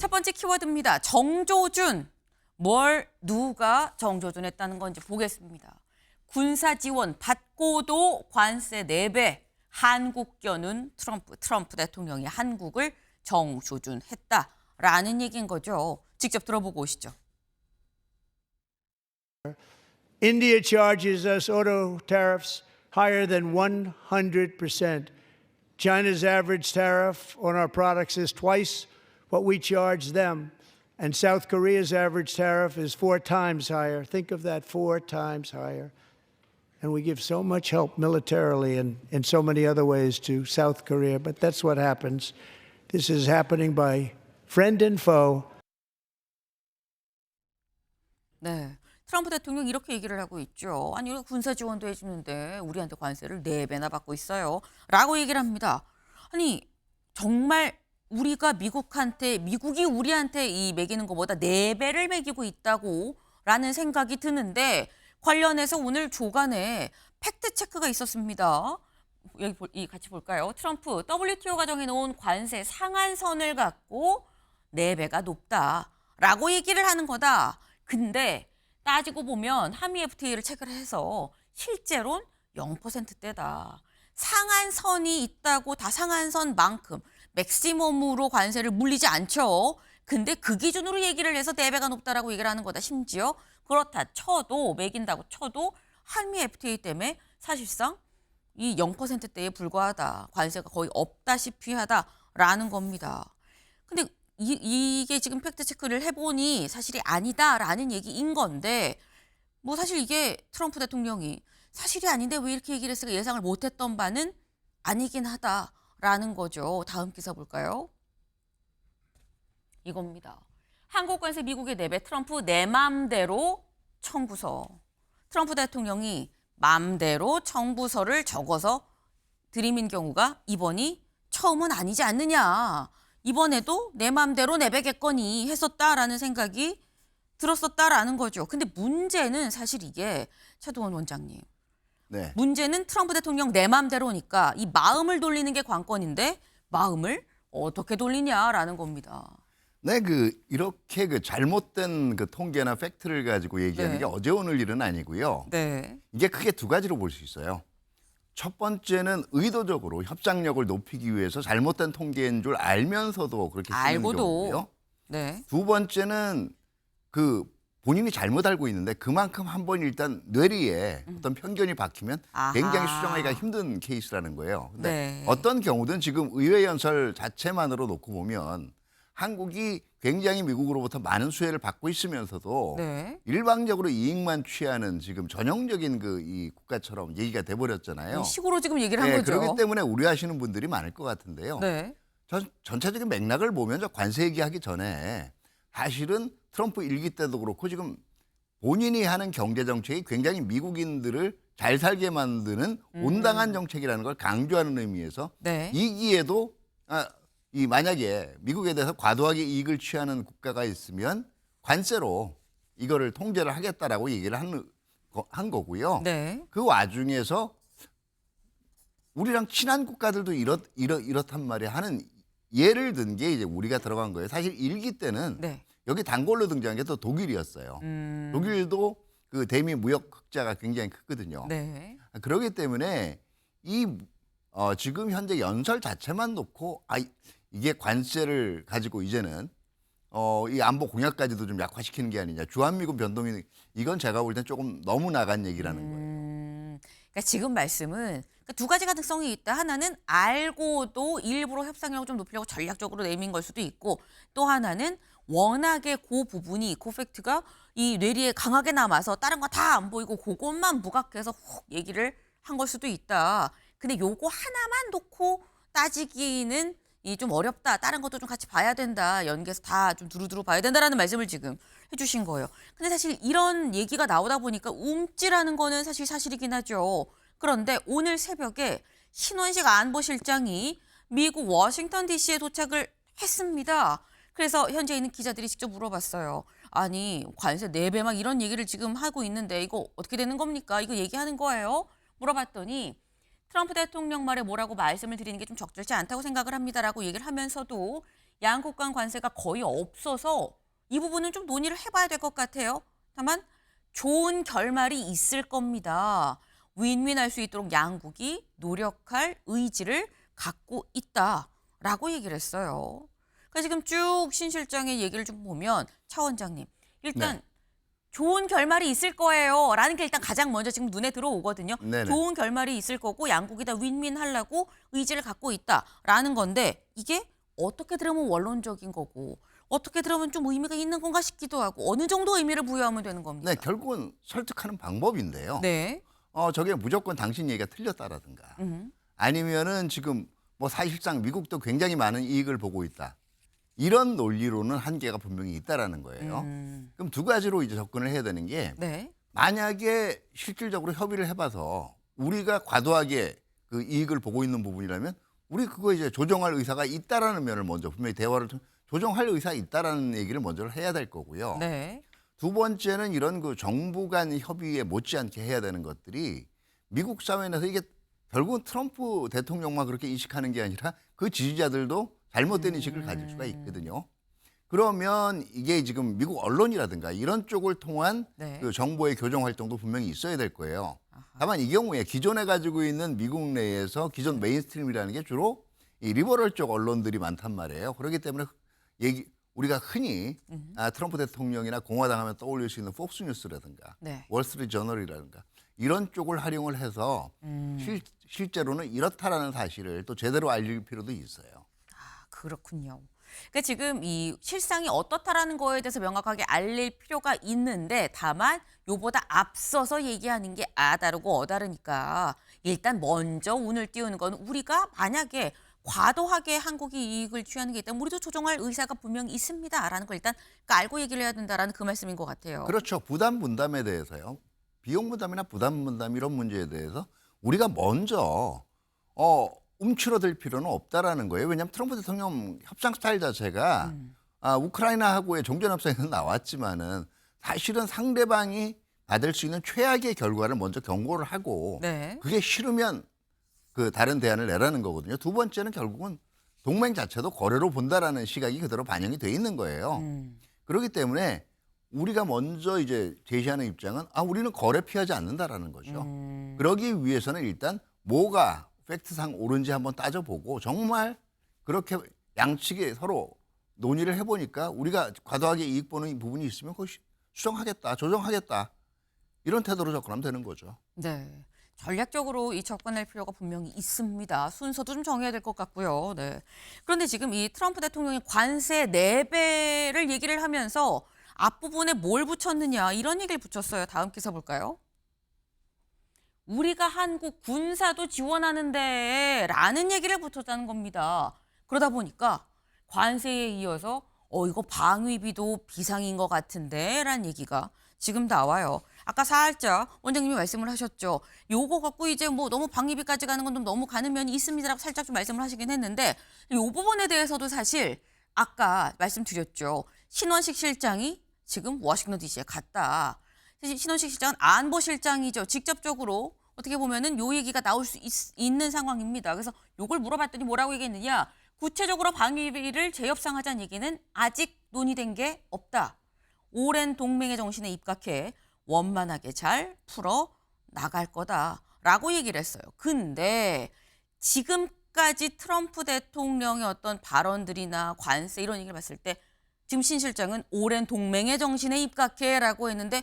첫 번째 키워드입니다. 정조준. 누가 정조준했다는 건지 보겠습니다. 군사 지원 받고도 관세 4배. 한국 겨눈 트럼프 대통령이 한국을 정조준했다라는 얘기인 거죠. 직접 들어보고 오시죠. India charges us auto tariffs higher than 100%. China's average tariff on our products is twice what we charge them. And South Korea's average tariff is 4 times higher. Think of that, 4 times higher. And we give so much help militarily and in so many other ways to South Korea. But that's what happens. This is happening by friend and foe. 네, 트럼프 대통령 이렇게 얘기를 하고 있죠. 아니, 우리가 군사 지원도 해주는데 우리한테 관세를 4배나 받고 있어요. 라고 얘기를 합니다. 아니, 정말 우리가 미국이 우리한테 이 매기는 것보다 4배를 매기고 있다고 라는 생각이 드는데 관련해서 오늘 조간에 팩트체크가 있었습니다. 여기 같이 볼까요? 트럼프, WTO가 정해놓은 관세 상한선을 갖고 4배가 높다라고 얘기를 하는 거다. 근데 따지고 보면 한미 FTA를 체결해서 실제로는 0%대다. 상한선이 있다고 다 상한선만큼 맥시멈으로 관세를 물리지 않죠. 근데 그 기준으로 얘기를 해서 4배가 높다라고 얘기를 하는 거다. 심지어 그렇다 쳐도 매긴다고 쳐도 한미 FTA 때문에 사실상 이 0%대에 불과하다. 관세가 거의 없다시피 하다라는 겁니다. 근데 이게 지금 팩트체크를 해보니 사실이 아니다라는 얘기인 건데 뭐 사실 이게 트럼프 대통령이 사실이 아닌데 왜 이렇게 얘기를 했을까 예상을 못했던 바는 아니긴 하다라는 거죠. 다음 기사 볼까요? 이겁니다. 한국 관세 미국의 4배 트럼프 내 맘대로 청구서. 트럼프 대통령이 맘대로 청구서를 적어서 들이민 경우가 이번이 처음은 아니지 않느냐. 이번에도 내 맘대로 내배겠거니 했었다라는 생각이 들었었다라는 거죠. 근데 문제는 사실 이게 차두원 원장님. 네. 문제는 트럼프 대통령 내 맘대로니까 이 마음을 돌리는 게 관건인데 마음을 어떻게 돌리냐라는 겁니다. 네, 이렇게 잘못된 통계나 팩트를 가지고 얘기하는 네. 게 어제 오늘 일은 아니고요. 네. 이게 크게 2가지로 볼 수 있어요. 첫 번째는 의도적으로 협상력을 높이기 위해서 잘못된 통계인 줄 알면서도 그렇게 쓰는 알고도. 경우고요. 네. 두 번째는 본인이 잘못 알고 있는데 그만큼 한번 일단 뇌리에 어떤 편견이 박히면 굉장히 아하. 수정하기가 힘든 케이스라는 거예요. 근데 네. 어떤 경우든 지금 의회 연설 자체만으로 놓고 보면 한국이 굉장히 미국으로부터 많은 수혜를 받고 있으면서도 네. 일방적으로 이익만 취하는 지금 전형적인 이 국가처럼 얘기가 돼버렸잖아요. 식으로 지금 얘기를 한 네, 거죠. 그렇기 때문에 우려하시는 분들이 많을 것 같은데요. 네. 전체적인 맥락을 보면 저 관세 얘기하기 전에 사실은 트럼프 1기 때도 그렇고 지금 본인이 하는 경제 정책이 굉장히 미국인들을 잘 살게 만드는 온당한 정책이라는 걸 강조하는 의미에서 네. 2기에도 만약에 미국에 대해서 과도하게 이익을 취하는 국가가 있으면 관세로 이거를 통제를 하겠다라고 얘기를 한 거고요. 네. 그 와중에서 우리랑 친한 국가들도 이렇단 말이야 하는 예를 든 게 이제 우리가 들어간 거예요. 사실 1기 때는 네. 여기 단골로 등장한 게 또 독일이었어요. 독일도 대미 무역 흑자가 굉장히 크거든요. 네. 그렇기 때문에 지금 현재 연설 자체만 놓고 이게 관세를 가지고 이제는 이 안보 공약까지도 좀 약화시키는 게 아니냐. 주한미군 변동이 이건 제가 볼 땐 조금 너무 나간 얘기라는 거예요. 그러니까 지금 말씀은 2가지 가능성이 있다. 하나는 알고도 일부러 협상력을 좀 높이려고 전략적으로 내민 걸 수도 있고 또 하나는 워낙에 그 부분이 그 팩트가 이 뇌리에 강하게 남아서 다른 거 다 안 보이고 그것만 부각해서 훅 얘기를 한 걸 수도 있다. 근데 요거 하나만 놓고 따지기는 좀 어렵다. 다른 것도 좀 같이 봐야 된다. 연계해서 다 좀 두루두루 봐야 된다라는 말씀을 지금 해주신 거예요. 근데 사실 이런 얘기가 나오다 보니까 움찔하는 거는 사실이긴 하죠. 그런데 오늘 새벽에 신원식 안보실장이 미국 워싱턴 DC에 도착을 했습니다. 그래서 현재 있는 기자들이 직접 물어봤어요. 아니 관세 4배 막 이런 얘기를 지금 하고 있는데 이거 어떻게 되는 겁니까? 이거 얘기하는 거예요? 물어봤더니 트럼프 대통령 말에 뭐라고 말씀을 드리는 게 좀 적절치 않다고 생각을 합니다라고 얘기를 하면서도 양국 간 관세가 거의 없어서 이 부분은 좀 논의를 해봐야 될 것 같아요. 다만 좋은 결말이 있을 겁니다. 윈윈할 수 있도록 양국이 노력할 의지를 갖고 있다라고 얘기를 했어요. 그러니까 지금 쭉 신 실장의 얘기를 좀 보면 차 원장님 일단 네. 좋은 결말이 있을 거예요 라는 게 일단 가장 먼저 지금 눈에 들어오거든요. 네네. 좋은 결말이 있을 거고 양국이 다 윈윈하려고 의지를 갖고 있다라는 건데 이게 어떻게 들으면 원론적인 거고 어떻게 들으면 좀 의미가 있는 건가 싶기도 하고 어느 정도 의미를 부여하면 되는 겁니까? 네, 결국은 설득하는 방법인데요. 네. 저게 무조건 당신 얘기가 틀렸다라든가 음. 아니면은 지금 뭐 사실상 미국도 굉장히 많은 이익을 보고 있다. 이런 논리로는 한계가 분명히 있다라는 거예요. 그럼 두 가지로 이제 접근을 해야 되는 게 네. 만약에 실질적으로 협의를 해봐서 우리가 과도하게 그 이익을 보고 있는 부분이라면 우리 그거 이제 조정할 의사가 있다라는 면을 먼저 분명히 대화를 통해 조정할 의사가 있다라는 얘기를 먼저 해야 될 거고요. 네. 두 번째는 이런 그 정부 간 협의에 못지않게 해야 되는 것들이 미국 사회 내에서 이게 결국은 트럼프 대통령만 그렇게 인식하는 게 아니라 그 지지자들도 잘못된 인식을 가질 수가 있거든요. 그러면 이게 지금 미국 언론이라든가 이런 쪽을 통한 네. 그 정보의 교정 활동도 분명히 있어야 될 거예요. 다만 이 경우에 기존에 가지고 있는 미국 내에서 기존 메인스트림이라는 게 주로 이 리버럴 쪽 언론들이 많단 말이에요. 그렇기 때문에 우리가 흔히 트럼프 대통령이나 공화당 하면 떠올릴 수 있는 폭스뉴스라든가 네. 월스트리트 저널이라든가 이런 쪽을 활용을 해서 실제로는 이렇다라는 사실을 또 제대로 알릴 필요도 있어요. 아, 그렇군요. 그러니까 지금 이 실상이 어떻다라는 거에 대해서 명확하게 알릴 필요가 있는데 다만 요보다 앞서서 얘기하는 게 다르고 다르니까 일단 먼저 운을 띄우는 건 우리가 만약에 과도하게 한국이 이익을 취하는 게 있다면 우리도 조정할 의사가 분명히 있습니다라는 걸 일단 알고 얘기를 해야 된다라는 그 말씀인 것 같아요. 그렇죠. 부담 분담에 대해서요. 비용 분담이나 부담 분담 이런 문제에 대해서 우리가 먼저 움츠러들 필요는 없다라는 거예요. 왜냐하면 트럼프 대통령 협상 스타일 자체가 우크라이나하고의 종전협상에서 나왔지만은 사실은 상대방이 받을 수 있는 최악의 결과를 먼저 경고를 하고 네. 그게 싫으면 그 다른 대안을 내라는 거거든요. 두 번째는 결국은 동맹 자체도 거래로 본다라는 시각이 그대로 반영이 돼 있는 거예요. 그렇기 때문에 우리가 먼저 이제 제시하는 입장은 우리는 거래 피하지 않는다라는 거죠. 그러기 위해서는 일단 뭐가 팩트상 옳은지 한번 따져보고 정말 그렇게 양측이 서로 논의를 해보니까 우리가 과도하게 이익 보는 부분이 있으면 그거 수정하겠다, 조정하겠다 이런 태도로 접근하면 되는 거죠. 네. 전략적으로 이 접근할 필요가 분명히 있습니다. 순서도 좀 정해야 될 것 같고요. 네. 그런데 지금 이 트럼프 대통령이 관세 4배를 얘기를 하면서 앞부분에 뭘 붙였느냐 이런 얘기를 붙였어요. 다음 기사 볼까요? 우리가 한국 군사도 지원하는데 라는 얘기를 붙였다는 겁니다. 그러다 보니까 관세에 이어서 이거 방위비도 비상인 것 같은데 라는 얘기가 지금 나와요. 아까 살짝 원장님이 말씀을 하셨죠. 요거 갖고 이제 뭐 너무 방위비까지 가는 건 좀 너무 가는 면이 있습니다라고 살짝 좀 말씀을 하시긴 했는데 요 부분에 대해서도 사실 아까 말씀드렸죠. 신원식 실장이 지금 워싱턴 DC에 갔다. 사실 신원식 실장은 안보실장이죠. 직접적으로 어떻게 보면은 요 얘기가 나올 수 있는 상황입니다. 그래서 요걸 물어봤더니 뭐라고 얘기했느냐. 구체적으로 방위비를 재협상하자는 얘기는 아직 논의된 게 없다. 오랜 동맹의 정신에 입각해 원만하게 잘 풀어 나갈 거다라고 얘기를 했어요. 근데 지금까지 트럼프 대통령의 어떤 발언들이나 관세 이런 얘기를 봤을 때 지금 신 실장은 오랜 동맹의 정신에 입각해라고 했는데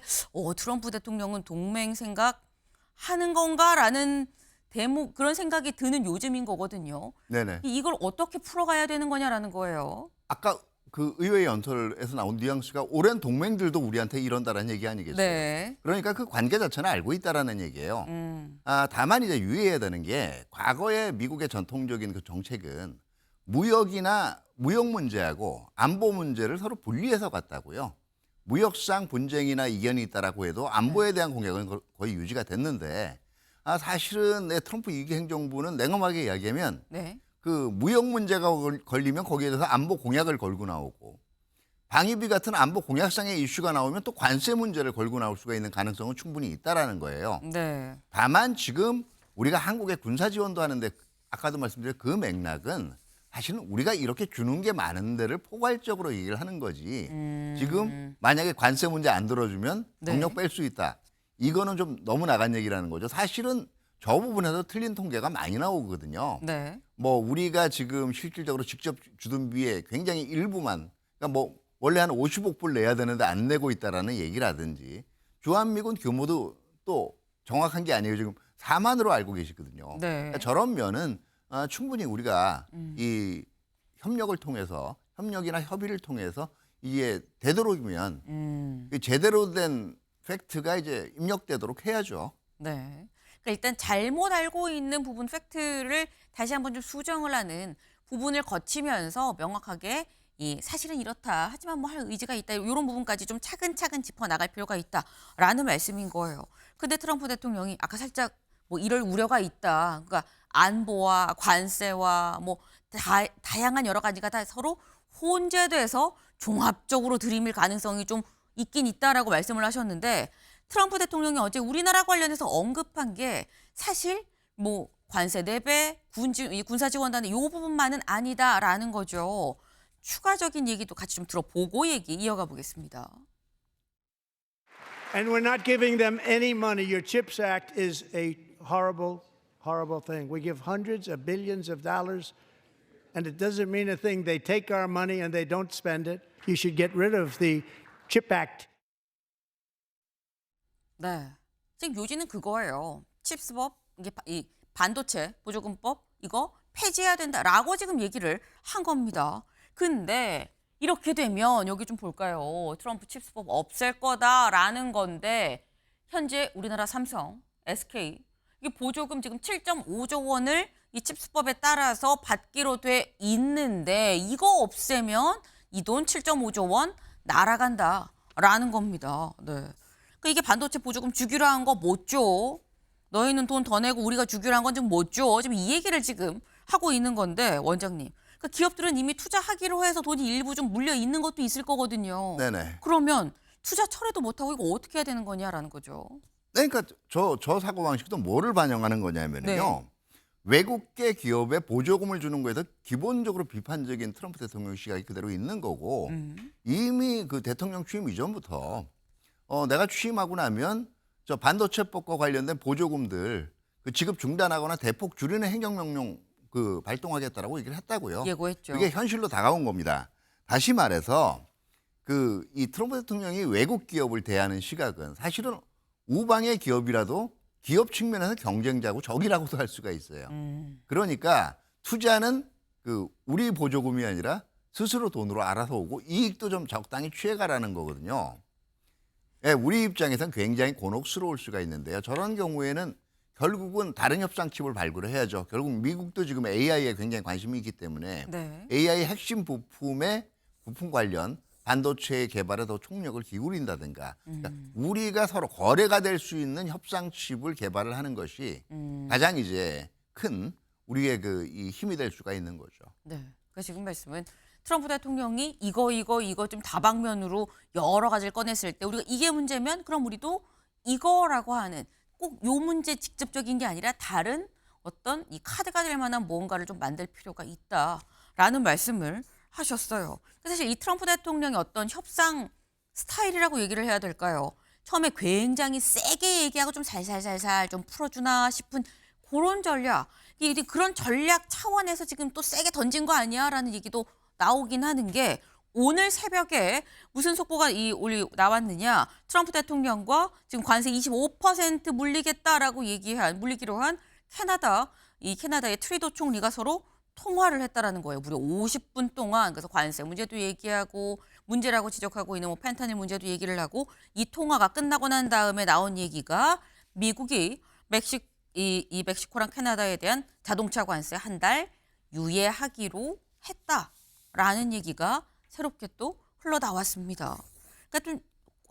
트럼프 대통령은 동맹 생각하는 건가라는 대목 그런 생각이 드는 요즘인 거거든요. 네네. 이걸 어떻게 풀어가야 되는 거냐라는 거예요. 아까 그 의회의 연설에서 나온 뉘앙스가 오랜 동맹들도 우리한테 이런다라는 얘기 아니겠어요? 네. 그러니까 그 관계 자체는 알고 있다라는 얘기예요. 다만 이제 유의해야 되는 게 과거에 미국의 전통적인 그 정책은 무역이나 무역 문제하고 안보 문제를 서로 분리해서 갔다고요. 무역상 분쟁이나 이견이 있다라고 해도 안보에 대한 공약은 거의 유지가 됐는데 사실은 트럼프 2기 행정부는 냉엄하게 이야기하면 네. 그 무역 문제가 걸리면 거기에 대해서 안보 공약을 걸고 나오고 방위비 같은 안보 공약상의 이슈가 나오면 또 관세 문제를 걸고 나올 수가 있는 가능성은 충분히 있다라는 거예요. 네. 다만 지금 우리가 한국에 군사 지원도 하는데 아까도 말씀드린 그 맥락은 사실은 우리가 이렇게 주는 게 많은 데를 포괄적으로 얘기를 하는 거지. 지금 만약에 관세 문제 안 들어주면 네. 경력 뺄 수 있다. 이거는 좀 너무 나간 얘기라는 거죠. 사실은 저 부분에서 틀린 통계가 많이 나오거든요. 네. 뭐 우리가 지금 실질적으로 직접 주둔 비의 굉장히 일부만, 그러니까 뭐 원래 한 50억 불 내야 되는데 안 내고 있다라는 얘기라든지, 주한미군 규모도 또 정확한 게 아니에요. 지금 4만으로 알고 계시거든요. 네. 그러니까 저런 면은 충분히 우리가 이 협력을 통해서, 협력이나 협의를 통해서 이게 되도록이면 제대로 된 팩트가 이제 입력되도록 해야죠. 네. 그러니까 일단 잘못 알고 있는 부분 팩트를 다시 한번 좀 수정을 하는 부분을 거치면서 명확하게 이 사실은 이렇다. 하지만 뭐 할 의지가 있다. 이런 부분까지 좀 차근차근 짚어 나갈 필요가 있다라는 말씀인 거예요. 근데 트럼프 대통령이 아까 살짝 뭐 이럴 우려가 있다. 그러니까 안보와 관세와 뭐 다양한 여러 가지가 다 서로 혼재돼서 종합적으로 들이밀 가능성이 좀 있긴 있다라고 말씀을 하셨는데 트럼프 대통령이 어제 우리나라 관련해서 언급한 게 사실 뭐 관세 4배, 군사 지원단의 이 부분만은 아니다라는 거죠. 추가적인 얘기도 같이 좀 들어보고 얘기 이어가 보겠습니다. And we're not giving them any money. Your CHIPS Act is a horrible, horrible thing. We give hundreds of billions of dollars, and it doesn't mean a thing. They take our money and they don't spend it. You should get rid of the CHIP Act. 네. 지금 요지는 그거예요. 칩스법, 이게 이 반도체 보조금법 이거 폐지해야 된다라고 지금 얘기를 한 겁니다. 근데 이렇게 되면 여기 좀 볼까요? 트럼프 칩스법 없앨 거다라는 건데 현재 우리나라 삼성, SK 이게 보조금 지금 7.5조 원을 이 칩스법에 따라서 받기로 돼 있는데 이거 없애면 이 돈 7.5조 원 날아간다라는 겁니다. 네. 그러니까 이게 반도체 보조금 주기로 한 거 못 줘. 너희는 돈 더 내고 우리가 주기로 한 건 지금 못 줘. 지금 이 얘기를 지금 하고 있는 건데 원장님. 그러니까 기업들은 이미 투자하기로 해서 돈이 일부 좀 물려 있는 것도 있을 거거든요. 네네. 그러면 투자 철회도 못하고 이거 어떻게 해야 되는 거냐라는 거죠. 네, 그러니까 저 사고방식도 뭐를 반영하는 거냐면요. 네. 외국계 기업에 보조금을 주는 거에서 기본적으로 비판적인 트럼프 대통령 시각이 그대로 있는 거고 이미 그 대통령 취임 이전부터 내가 취임하고 나면 저 반도체법과 관련된 보조금들 그 지급 중단하거나 대폭 줄이는 행정명령 그 발동하겠다라고 얘기를 했다고요. 예고했죠. 이게 현실로 다가온 겁니다. 다시 말해서 그 이 트럼프 대통령이 외국 기업을 대하는 시각은 사실은 우방의 기업이라도 기업 측면에서 경쟁자고 적이라고도 할 수가 있어요. 그러니까 투자는 그 우리 보조금이 아니라 스스로 돈으로 알아서 오고 이익도 좀 적당히 취해가라는 거거든요. 예, 우리 입장에서는 굉장히 곤혹스러울 수가 있는데요. 저런 경우에는 결국은 다른 협상칩을 발굴을 해야죠. 결국 미국도 지금 AI에 굉장히 관심이 있기 때문에 네. AI 핵심 부품의 부품 관련 반도체 개발에 더 총력을 기울인다든가 그러니까 우리가 서로 거래가 될 수 있는 협상칩을 개발을 하는 것이 가장 이제 큰 우리의 그 이 힘이 될 수가 있는 거죠. 네. 그 지금 말씀은 트럼프 대통령이 이거 좀 다방면으로 여러 가지를 꺼냈을 때 우리가 이게 문제면 그럼 우리도 이거라고 하는 꼭 요 문제 직접적인 게 아니라 다른 어떤 이 카드가 될 만한 무언가를 좀 만들 필요가 있다라는 말씀을 하셨어요. 사실 이 트럼프 대통령의 어떤 협상 스타일이라고 얘기를 해야 될까요? 처음에 굉장히 세게 얘기하고 좀 살살살살 좀 풀어주나 싶은 그런 전략. 이게 그런 전략 차원에서 지금 또 세게 던진 거 아니야라는 얘기도 나오긴 하는 게 오늘 새벽에 무슨 속보가 나왔느냐. 트럼프 대통령과 지금 관세 25% 물리겠다라고 물리기로 한 캐나다의 트리도 총리가 서로 통화를 했다라는 거예요. 무려 50분 동안. 그래서 관세 문제도 얘기하고 문제라고 지적하고 있는 뭐 펜타닐 문제도 얘기를 하고 이 통화가 끝나고 난 다음에 나온 얘기가 미국이 멕시코랑 캐나다에 대한 자동차 관세 한 달 유예하기로 했다라는 얘기가 새롭게 또 흘러나왔습니다. 그러니까 좀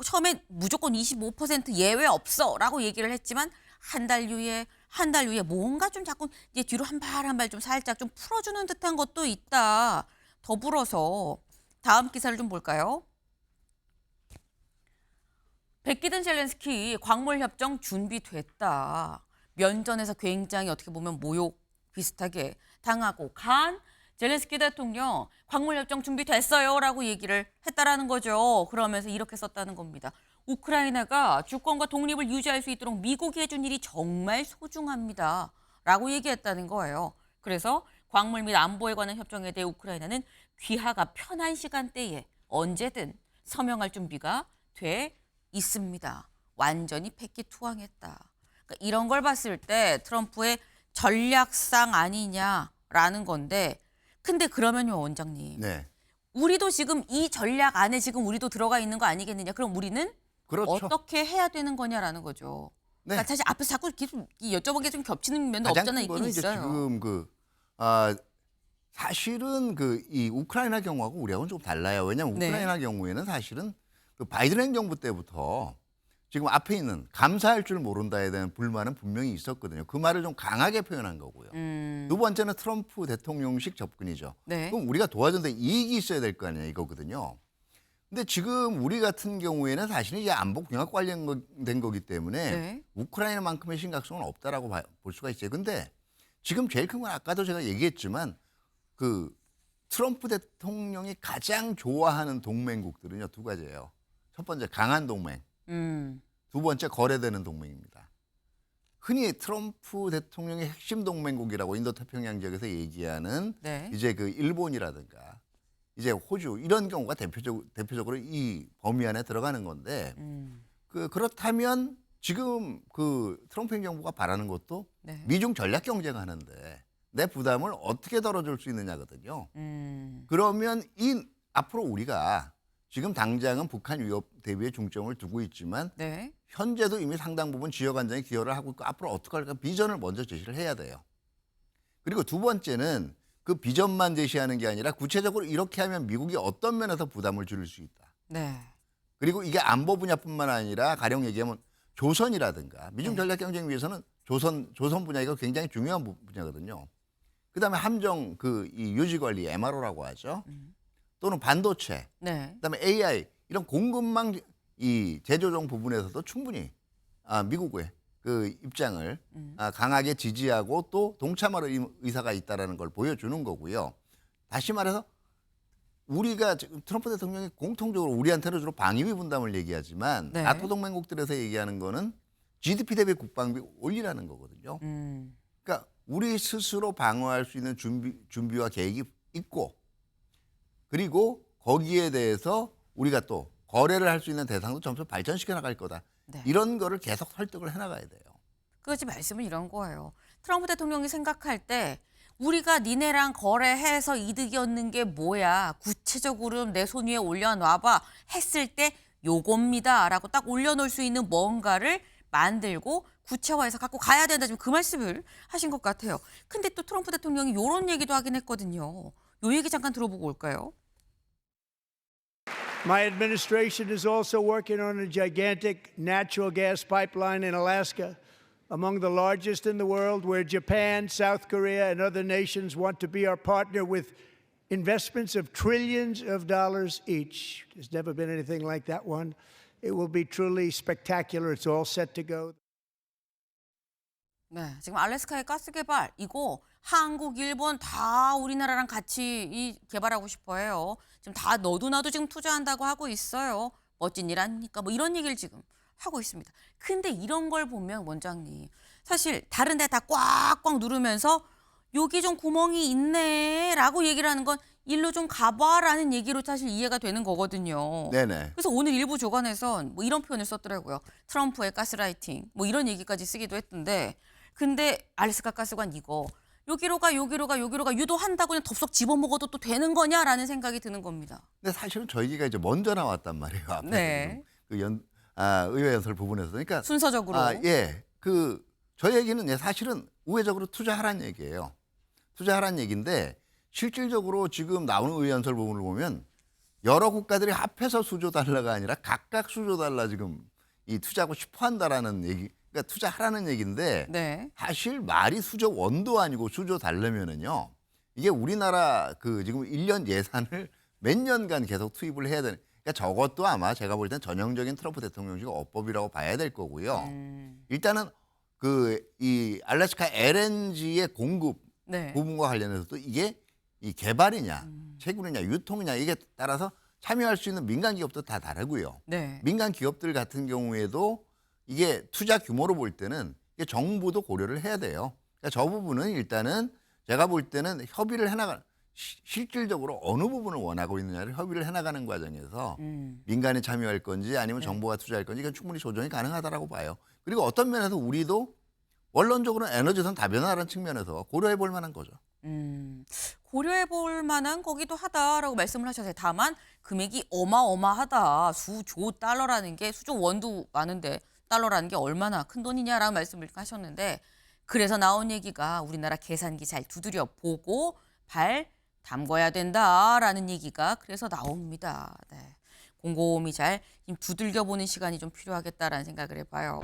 처음에 무조건 25% 예외 없어라고 얘기를 했지만 한 달 유예 뭔가 좀 자꾸 이제 뒤로 한 발 좀 살짝 좀 풀어주는 듯한 것도 있다. 더불어서 다음 기사를 좀 볼까요? 백기든 젤렌스키 광물 협정 준비됐다. 면전에서 굉장히 어떻게 보면 모욕 비슷하게 당하고 간 젤렌스키 대통령 광물 협정 준비됐어요라고 얘기를 했다라는 거죠. 그러면서 이렇게 썼다는 겁니다. 우크라이나가 주권과 독립을 유지할 수 있도록 미국이 해준 일이 정말 소중합니다. 라고 얘기했다는 거예요. 그래서 광물 및 안보에 관한 협정에 대해 우크라이나는 귀하가 편한 시간대에 언제든 서명할 준비가 돼 있습니다. 완전히 패기투항했다. 그러니까 이런 걸 봤을 때 트럼프의 전략상 아니냐라는 건데 근데 그러면요, 원장님. 네. 우리도 지금 이 전략 안에 지금 우리도 들어가 있는 거 아니겠느냐. 그럼 우리는 그렇죠. 어떻게 해야 되는 거냐라는 거죠. 네. 그러니까 사실 앞에서 자꾸 계속 여쭤본 게 좀 겹치는 면도 가장 없잖아 큰 있긴 거는 이제 있어요. 지금 사실은 이 우크라이나 경우하고 우리하고는 좀 달라요. 왜냐하면 네. 우크라이나 경우에는 사실은 그 바이든 행정부 때부터 지금 앞에 있는 감사할 줄 모른다에 대한 불만은 분명히 있었거든요. 그 말을 좀 강하게 표현한 거고요. 두 번째는 트럼프 대통령식 접근이죠. 네. 그럼 우리가 도와준데 이익이 있어야 될 거 아니에요, 이거거든요. 근데 지금 우리 같은 경우에는 사실은 이제 안보 공약 관련된 거기 때문에 네. 우크라이나만큼의 심각성은 없다라고 볼 수가 있어요. 근데 지금 제일 큰 건 아까도 제가 얘기했지만 그 트럼프 대통령이 가장 좋아하는 동맹국들은요, 두 가지예요. 첫 번째 강한 동맹, 두 번째 거래되는 동맹입니다. 흔히 트럼프 대통령의 핵심 동맹국이라고 인도태평양 지역에서 얘기하는 네. 이제 그 일본이라든가 이제 호주 이런 경우가 대표적으로 이 범위 안에 들어가는 건데 그렇다면 지금 그 트럼프 행정부가 바라는 것도 네. 미중 전략 경쟁하는데 내 부담을 어떻게 덜어줄 수 있느냐거든요. 음. 그러면 이 앞으로 우리가 지금 당장은 북한 위협 대비에 중점을 두고 있지만 네. 현재도 이미 상당 부분 지역 안정에 기여를 하고 있고 앞으로 어떻게 할까 비전을 먼저 제시를 해야 돼요. 그리고 두 번째는 그 비전만 제시하는 게 아니라 구체적으로 이렇게 하면 미국이 어떤 면에서 부담을 줄일 수 있다. 네. 그리고 이게 안보 분야뿐만 아니라 가령 얘기하면 조선이라든가 미중 전략 경쟁 위해서는 조선 분야가 굉장히 중요한 분야거든요. 그다음에 함정 이 유지 관리 MRO라고 하죠. 또는 반도체, 네. 그다음에 AI 이런 공급망 이 제조종 부분에서도 충분히 미국의 그 입장을 강하게 지지하고 또 동참할 의사가 있다라는 걸 보여주는 거고요. 다시 말해서 우리가 지금 트럼프 대통령이 공통적으로 우리한테는 주로 방위비 분담을 얘기하지만 네. 나토 동맹국들에서 얘기하는 거는 GDP 대비 국방비 올리라는 거거든요. 그러니까 우리 스스로 방어할 수 있는 준비와 계획이 있고 그리고 거기에 대해서 우리가 또 거래를 할 수 있는 대상도 점점 발전시켜 나갈 거다. 네. 이런 거를 계속 설득을 해나가야 돼요. 그것이 말씀은 이런 거예요. 트럼프 대통령이 생각할 때 우리가 니네랑 거래해서 이득이 얻는 게 뭐야. 구체적으로 내 손 위에 올려놔봐 했을 때 요겁니다라고 딱 올려놓을 수 있는 뭔가를 만들고 구체화해서 갖고 가야 된다. 지금 그 말씀을 하신 것 같아요. 근데 또 트럼프 대통령이 이런 얘기도 하긴 했거든요. 요 얘기 잠깐 들어보고 올까요? My administration is also working on a gigantic natural gas pipeline in Alaska, among the largest in the world, where Japan, South Korea, and other nations want to be our partner with investments of trillions of dollars each. There's never been anything like that one. It will be truly spectacular. It's all set to go. 네, 지금 알래스카의 가스 개발 이거 한국, 일본 다 우리나라랑 같이 개발하고 싶어 해요. 지금 다 너도 나도 지금 투자한다고 하고 있어요. 멋진 일 아닙니까? 뭐 이런 얘기를 지금 하고 있습니다. 근데 이런 걸 보면 원장님 사실 다른 데 다 꽉꽉 누르면서 여기 좀 구멍이 있네 라고 얘기를 하는 건 일로 좀 가봐라는 얘기로 사실 이해가 되는 거거든요. 네네. 그래서 오늘 일부 조간에선 뭐 이런 표현을 썼더라고요. 트럼프의 가스라이팅 뭐 이런 얘기까지 쓰기도 했던데 근데 알래스카 가스관 이거 여기로 가 유도한다고 그냥 덥석 집어먹어도 또 되는 거냐라는 생각이 드는 겁니다. 근데 사실은 저희 얘기가 이제 먼저 나왔단 말이에요. 앞에 네. 의회 연설 부분에서. 그러니까 순서적으로. 예. 저희 얘기는 사실은 우회적으로 투자하라는 얘기예요. 투자하라는 얘기인데 실질적으로 지금 나오는 의회 연설 부분을 보면 여러 국가들이 합해서 수조 달러가 아니라 각각 수조 달러 지금 이 투자하고 싶어 한다라는 얘기. 그러니까 투자하라는 얘기인데 네. 사실 말이 수조 원도 아니고 수조 달러면은요. 이게 우리나라 지금 1년 예산을 몇 년간 계속 투입을 해야 되는. 그러니까 저것도 아마 제가 볼 땐 전형적인 트럼프 대통령식 어법이라고 봐야 될 거고요. 일단은 이 알래스카 LNG의 공급 네. 부분과 관련해서도 이게 이 개발이냐, 채굴이냐, 유통이냐 이게 따라서 참여할 수 있는 민간 기업도 다 다르고요. 네. 민간 기업들 같은 경우에도 이게 투자 규모로 볼 때는 이게 정부도 고려를 해야 돼요. 그러니까 저 부분은 일단은 제가 볼 때는 협의를 해나가 실질적으로 어느 부분을 원하고 있느냐를 협의를 해나가는 과정에서 민간이 참여할 건지 아니면 정부가 투자할 건지 이건 충분히 조정이 가능하다라고 봐요. 그리고 어떤 면에서 우리도 원론적으로는 에너지선 다변화라는 측면에서 고려해 볼 만한 거죠. 고려해 볼 만한 거기도 하다라고 말씀을 하셨어요. 다만 금액이 어마어마하다. 수조 달러라는 게 수조 원도 많은데 달러라는 게 얼마나 큰 돈이냐라는 말씀을 하셨는데 그래서 나온 얘기가 우리나라 계산기 잘 두드려 보고 발 담궈야 된다라는 얘기가 그래서 나옵니다. 네. 곰곰이 잘 두들겨 보는 시간이 좀 필요하겠다라는 생각을 해봐요.